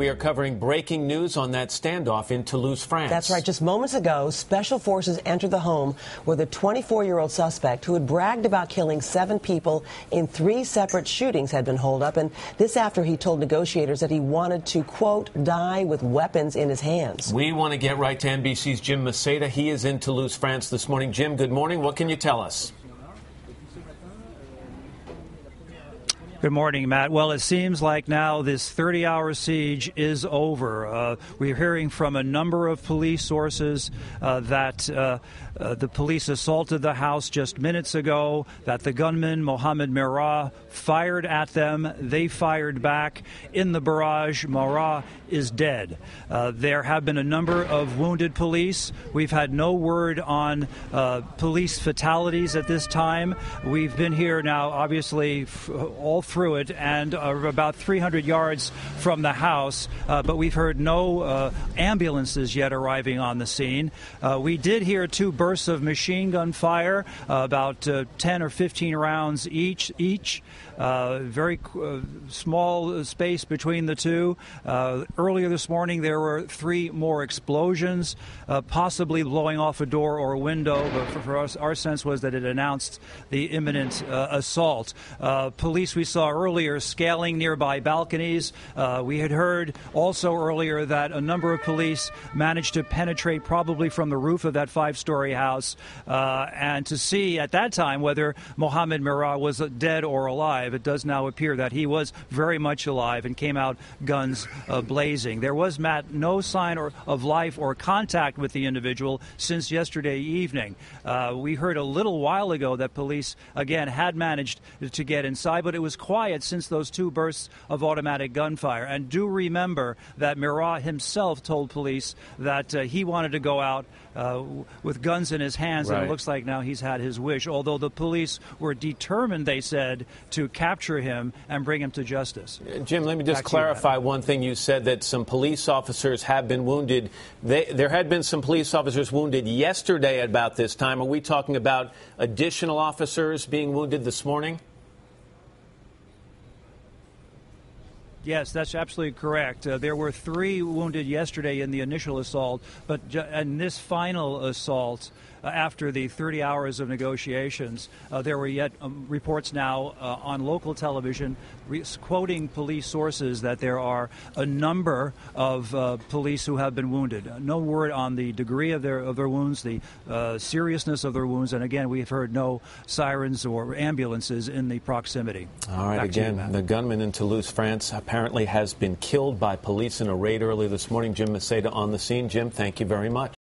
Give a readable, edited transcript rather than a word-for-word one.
We are covering breaking news on that standoff in Toulouse, France. That's right. Just moments ago, special forces entered the home where the 24-year-old suspect, who had bragged about killing 7 people in 3 separate shootings, had been holed up. And this after he told negotiators that he wanted to, quote, die with weapons in his hands. We want to get right to NBC's Jim Maceda. He is in Toulouse, France this morning. Jim, good morning. What can you tell us? Good morning, Matt. Well, it seems like now this 30-hour siege is over. We're hearing from a number of police sources that the police assaulted the house just minutes ago, that the gunman, Mohamed Merah, fired at them. They fired back in the barrage. Merah is dead. There have been a number of wounded police. We've had no word on police fatalities at this time. We've been here now, obviously, all through it, and about 300 yards from the house, but we've heard no ambulances yet arriving on the scene. We did hear 2 bursts of machine gun fire, about 10 or 15 rounds each. Very small space between the 2. Earlier this morning, there were 3 more explosions, possibly blowing off a door or a window, but for us, our sense was that it announced the imminent assault. Police we saw earlier scaling nearby balconies. We had heard also earlier that a number of police managed to penetrate probably from the roof of that 5-story house and to see at that time whether Mohamed Merah was dead or alive. It does now appear that he was very much alive and came out guns blazing. There was, Matt, no sign of life or contact with the individual since yesterday evening. We heard a little while ago that police, again, had managed to get inside, but it was quiet since those 2 bursts of automatic gunfire. And do remember that Merah himself told police that he wanted to go out with guns in his hands, right. And it looks like now he's had his wish, although the police were determined, they said, to capture him and bring him to justice. Jim, let me just clarify one thing. You said that some police officers have been wounded. There had been some police officers wounded yesterday at about this time. Are we talking about additional officers being wounded this morning? Yes, that's absolutely correct. There were 3 wounded yesterday in the initial assault, but in this final assault, after the 30 hours of negotiations, there were yet reports now on local television quoting police sources that there are a number of police who have been wounded. No word on the degree of their wounds, the seriousness of their wounds, and again, we've heard no sirens or ambulances in the proximity. All right, again, the gunman in Toulouse, France, apparently has been killed by police in a raid earlier this morning. Jim Maceda on the scene. Jim, thank you very much.